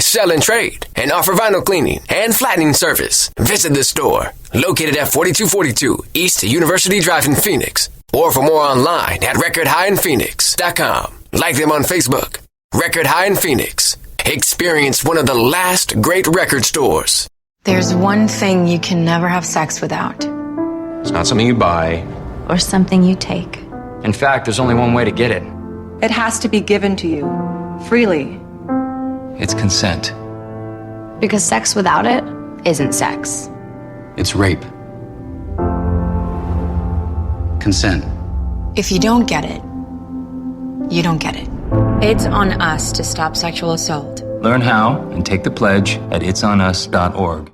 sell and trade, and offer vinyl cleaning and flattening service. Visit the store, located at 4242 East University Drive in Phoenix, or for more online at recordhighinphoenix.com. Like them on Facebook. Record High in Phoenix. Experience one of the last great record stores. There's one thing you can never have sex without. It's not something you buy. Or something you take. In fact, there's only one way to get it. It has to be given to you, freely. It's consent. Because sex without it isn't sex. It's rape. Consent. If you don't get it, you don't get it. It's on us to stop sexual assault. Learn how and take the pledge at itsonus.org.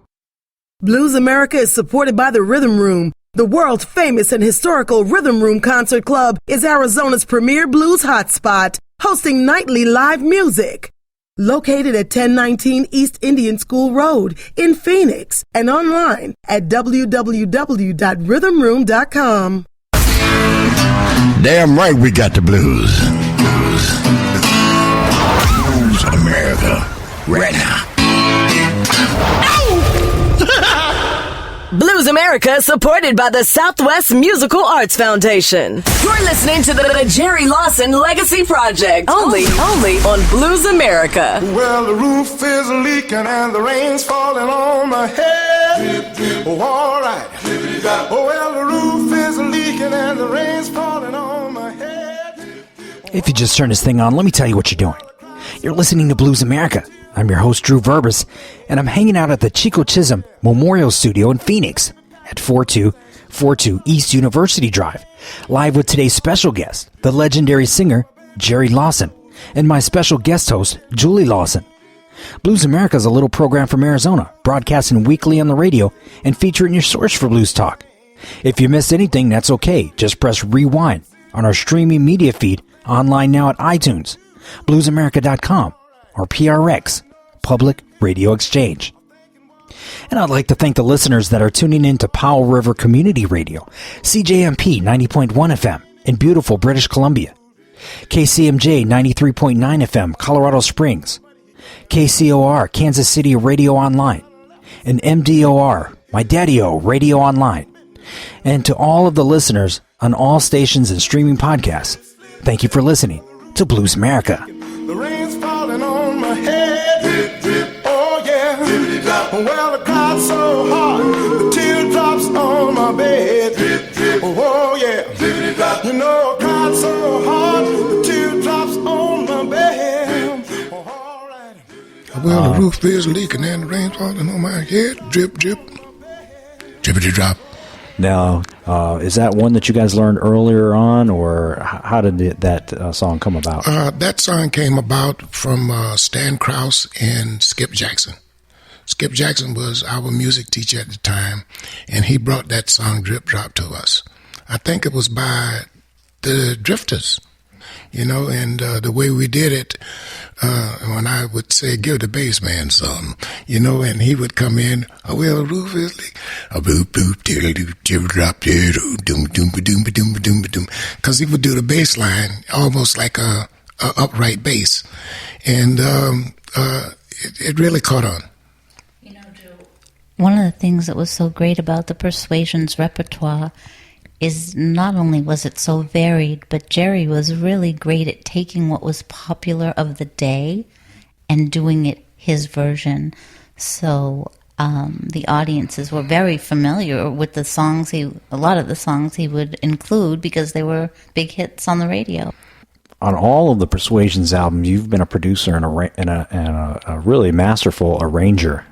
Blues America is supported by the Rhythm Room. The world famous and historical Rhythm Room Concert Club is Arizona's premier blues hotspot, hosting nightly live music. Located at 1019 East Indian School Road in Phoenix and online at www.rhythmroom.com. Damn right we got the blues. Blues America. Right now. Blues America, supported by the Southwest Musical Arts Foundation. You're listening to the Jerry Lawson Legacy Project, only on Blues America. Well, the roof is leaking and the rain's falling on my head. Oh, all right. Oh, well, the roof is leaking and the rain's falling on my head. If you just turned this thing on, let me tell you what you're doing. You're listening to Blues America. I'm your host, Drew Verbis, and I'm hanging out at the Chico Chisholm Memorial Studio in Phoenix at 4242 East University Drive, live with today's special guest, the legendary singer, Jerry Lawson, and my special guest host, Julie Lawson. Blues America is a little program from Arizona, broadcasting weekly on the radio and featuring your source for blues talk. If you missed anything, that's okay. Just press rewind on our streaming media feed online now at iTunes, bluesamerica.com, or PRX, Public Radio Exchange. And I'd like to thank the listeners that are tuning in to Powell River Community Radio, CJMP 90.1 FM in beautiful British Columbia, KCMJ 93.9 FM, Colorado Springs, KCOR, Kansas City Radio Online, and MDOR, My Daddy-O Radio Online. And to all of the listeners on all stations and streaming podcasts, thank you for listening to Blues America. The rain's falling on my head. Drip, drip. Oh, yeah. Drippity drop. Well, I cried so hard, the teardrops on my bed. Drip, drip. Oh, yeah. Drippity drop. You know, I cried so hard, the teardrops on my bed. Oh, all right. Well, the roof is leaking and the rain's falling on my head. Drip, drip. Drippity drop. Now, is that one that you guys learned earlier on, or how did that song come about? That song came about from Stan Krause and Skip Jackson. Skip Jackson was our music teacher at the time, and he brought that song Drip Drop to us. I think it was by the Drifters, you know, and the way we did it, when I would say, give the bass man some, you know, and he would come in, oh, well, the roof is leak, a boop, boop, diddle-doo, drop, diddle, doom, doom, doom, doom, doom, doom, because he would do the bass line almost like a upright bass, and it really caught on. You know, Joe, one of the things that was so great about the Persuasions repertoire is not only was it so varied, but Jerry was really great at taking what was popular of the day and doing it his version. So the audiences were very familiar with the songs a lot of the songs he would include because they were big hits on the radio. On all of the Persuasions albums, you've been a producer and a really masterful arranger.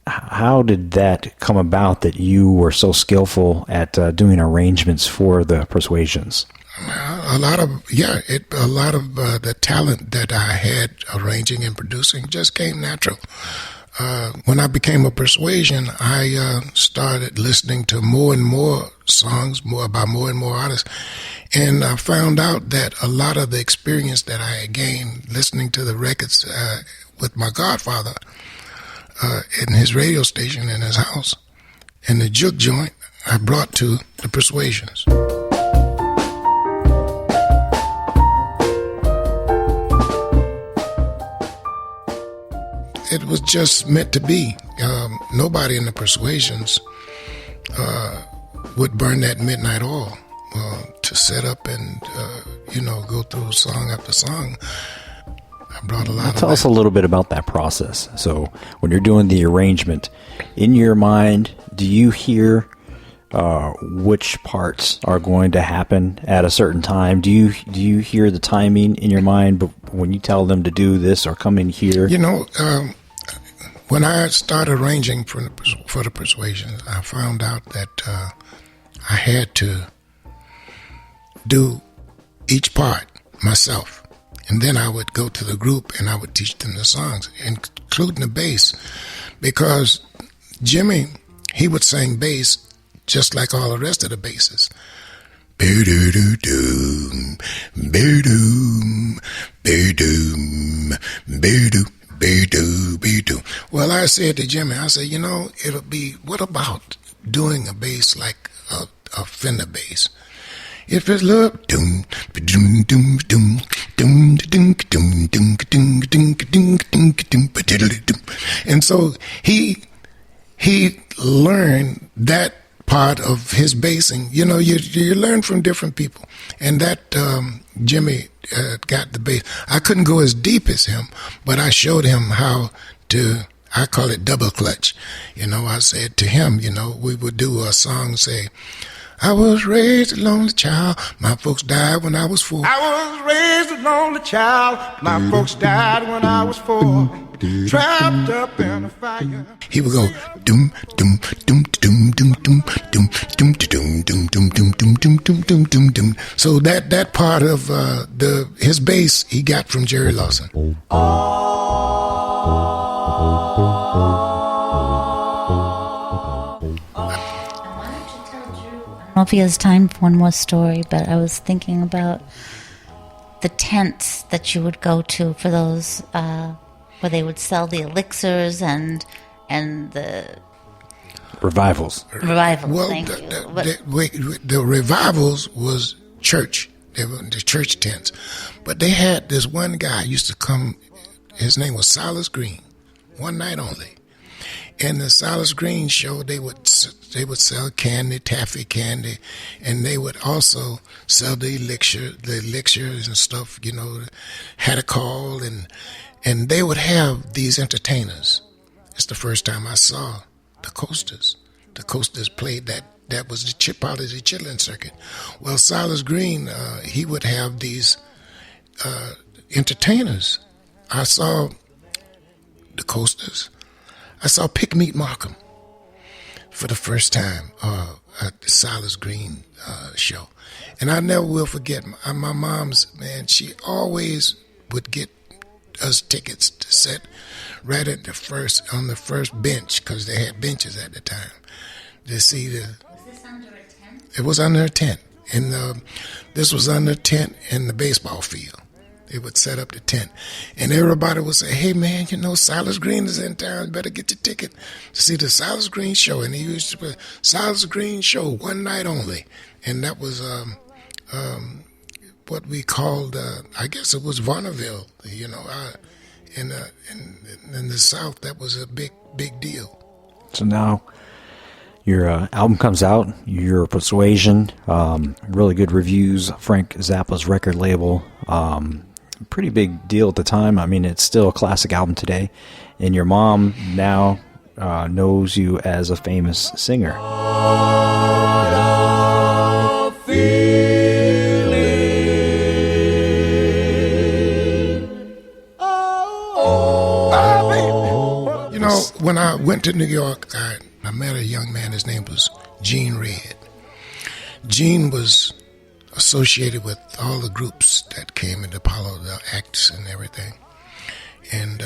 How did that come about that you were so skillful at doing arrangements for the Persuasions? A lot of the talent that I had arranging and producing just came natural. When I became a Persuasion, I started listening to more and more songs, more and more artists, and I found out that a lot of the experience that I had gained listening to the records with my godfather in his radio station in his house, and the juke joint, I brought to the Persuasions. it was just meant to be. Nobody in the Persuasions would burn that midnight oil to set up and, go through song after song. I brought a lot of Tell us a little bit about that process. So when you're doing the arrangement, in your mind, do you hear which parts are going to happen at a certain time? Do you hear the timing in your mind when you tell them to do this or come in here? When I started arranging for the Persuasions, I found out that I had to do each part myself. And then I would go to the group and I would teach them the songs, including the bass. Because Jimmy, he would sing bass just like all the rest of the basses. Be-do-do-doom, be-doom, be-doom, be-doo, be-doo, be-doo. Well, I said to Jimmy, I said, it'll be, what about doing a bass like a Fender bass? If it's love, doom, doom, doom, doom, doom, doom, doom, doom, doom, doom, doom, doom, doom. And so he learned that part of his basing. You learn from different people, and that Jimmy got the bass. I couldn't go as deep as him, but I showed him how to. I call it double clutch. I said to him, we would do a song, say, I was raised a lonely child. My folks died when I was 4. I was raised a lonely child. My folks died when I was 4. Trapped up in a fire. He would go doom doom doom doom doom doom doom doom doom doom doom doom doom doom doom doom doom. So that part of his bass he got from Jerry Lawson. I don't know if he has time for one more story, but I was thinking about the tents that you would go to for those where they would sell the elixirs and the revivals. Well, thank you. The revivals was church. They were the church tents, but they had this one guy used to come. His name was Silas Green. One night only. In the Silas Green show, they would sell candy, taffy candy, and they would also sell the elixirs and stuff. Had a call, and they would have these entertainers. It's the first time I saw the Coasters. The Coasters played that. That was the part of the chitlin circuit. Well, Silas Green, he would have these entertainers. I saw the Coasters. I saw Pick Meat Markham for the first time at the Silas Green show. And I never will forget, my mom's, man, she always would get us tickets to sit right at on the first bench, because they had benches at the time, to see the... Was this under a tent? It was under a tent. And this was under a tent in the baseball field. They would set up the tent. And everybody would say, hey, man, Silas Green is in town. Better get your ticket to see the Silas Green show. And he used to put Silas Green show one night only. And that was what we called, I guess it was Varnaville. In the South, that was a big, big deal. So now your album comes out, your Persuasion, really good reviews, Frank Zappa's record label. Pretty big deal at the time. I mean, it's still a classic album today. And your mom now knows you as a famous singer. When I went to New York, I met a young man. His name was Gene Red. Gene was associated with all the groups that came in Apollo, the acts and everything. And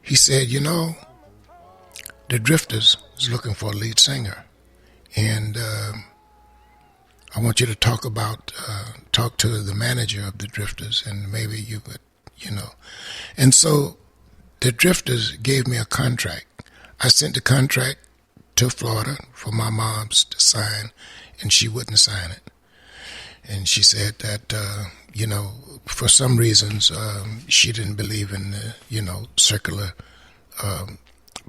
he said, the Drifters is looking for a lead singer. And I want you to talk to the manager of the Drifters, and maybe you could, And so the Drifters gave me a contract. I sent the contract to Florida for my mom to sign, and she wouldn't sign it. And she said that, for some reasons, she didn't believe in the, circular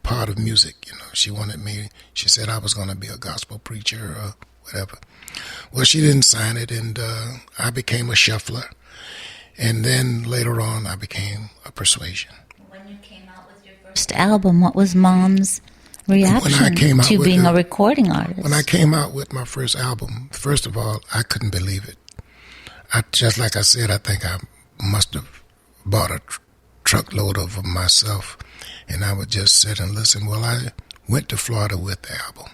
part of music. She wanted me. She said I was going to be a gospel preacher or whatever. Well, she didn't sign it, and I became a shuffler. And then later on, I became a Persuasion. When you came out with your first album, what was Mom's reaction to being a recording artist? When I came out with my first album, first of all, I couldn't believe it. Just like I said, I think I must have bought a truckload of them myself, and I would just sit and listen. Well, I went to Florida with the album,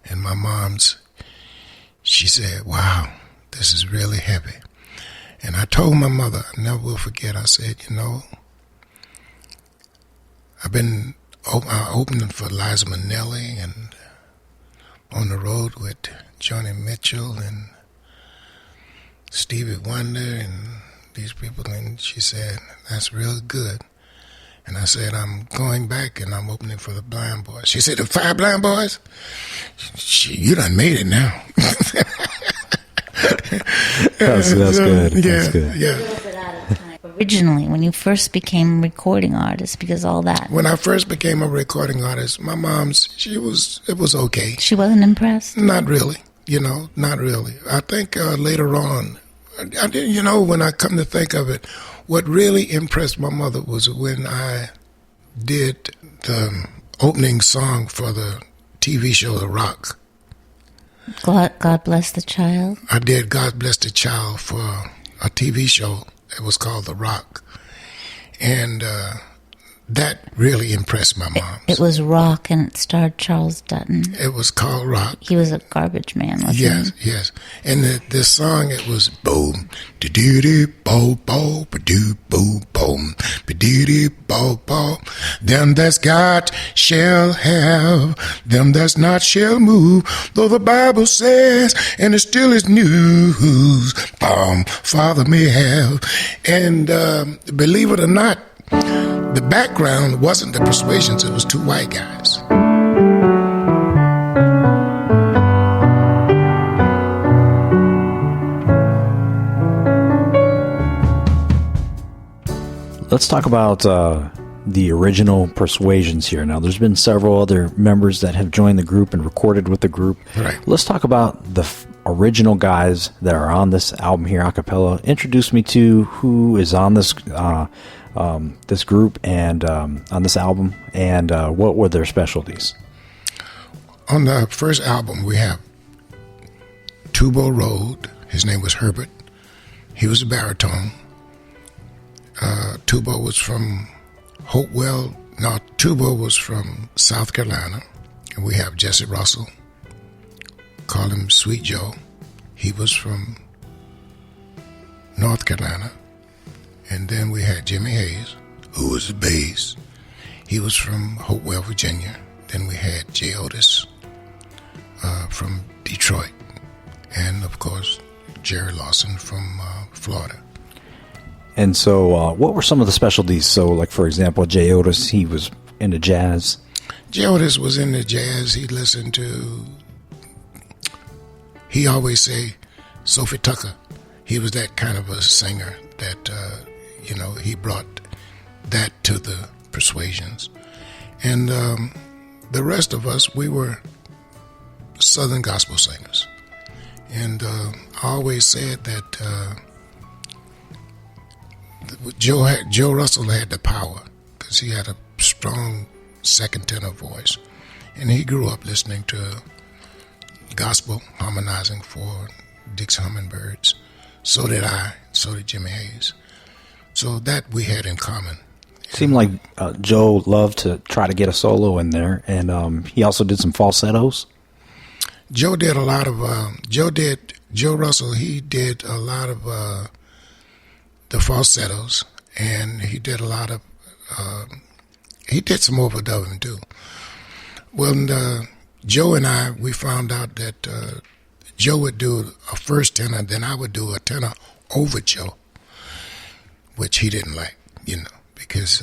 and my she said, "Wow, this is really heavy." And I told my mother, I never will forget, I said, I've been opening for Liza Minnelli and on the road with Joni Mitchell and Stevie Wonder and these people. And she said, "That's real good." And I said, "I'm going back and I'm opening for the Blind Boys." She said, "The 5 Blind Boys? You done made it now." That's good. Yeah, that's good. Yeah. Originally, when you first became a recording artist, because all that. When I first became a recording artist, my mom's, it was okay. She wasn't impressed? Not really, not really. I think later on, when I come to think of it, what really impressed my mother was when I did the opening song for the TV show The Rock. God Bless the Child? I did God Bless the Child for a TV show. It was called The Rock. And that really impressed my mom. It was Rock, and it starred Charles Dutton. It was called Rock. He was a garbage man, wasn't he? Yes. And the song, it was boom, do-do-do, bo, bo, ba-do, boom, boom, ba-do-do, bo, bo. Them that's got shall have, them that's not shall move, though the Bible says, and it still is news, Father may have. And believe it or not, the background wasn't the Persuasions, it was 2 white guys. Let's talk about the original Persuasions here. Now, there's been several other members that have joined the group and recorded with the group. Right. Let's talk about the original guys that are on this album here, a cappella. Introduce me to who is on this this group and on this album, and what were their specialties? On the first album, we have Tubo Road. His name was Herbert. He was a baritone. Tubo was from Hopewell. No, Tubo was from South Carolina. And we have Jesse Russell. Call him Sweet Joe. He was from North Carolina. And then we had Jimmy Hayes, who was the bass. He was from Hopewell, Virginia. Then we had Jay Otis from Detroit. And, of course, Jerry Lawson from Florida. And so what were some of the specialties? So, like, for example, Jay Otis, he was into jazz. Jay Otis was into jazz. He listened to, he always say, Sophie Tucker. He was that kind of a singer that, he brought that to the Persuasions. And the rest of us, we were Southern gospel singers. And I always said that Joe Russell had the power because he had a strong second tenor voice. And he grew up listening to gospel, harmonizing for Dixie Hummingbirds. So did I. So did Jimmy Hayes. So that we had in common. Seemed like Joe loved to try to get a solo in there, and he also did some falsettos. Joe did a lot of, Joe Russell, he did a lot of the falsettos, and he did a lot of, he did some overdubbing too. Well, Joe and I, we found out that Joe would do a first tenor, then I would do a tenor over Joe, which he didn't like, because,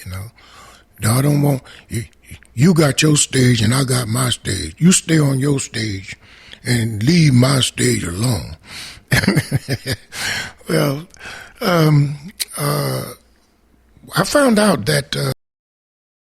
no, I don't want, you got your stage and I got my stage. You stay on your stage and leave my stage alone. Well, I found out that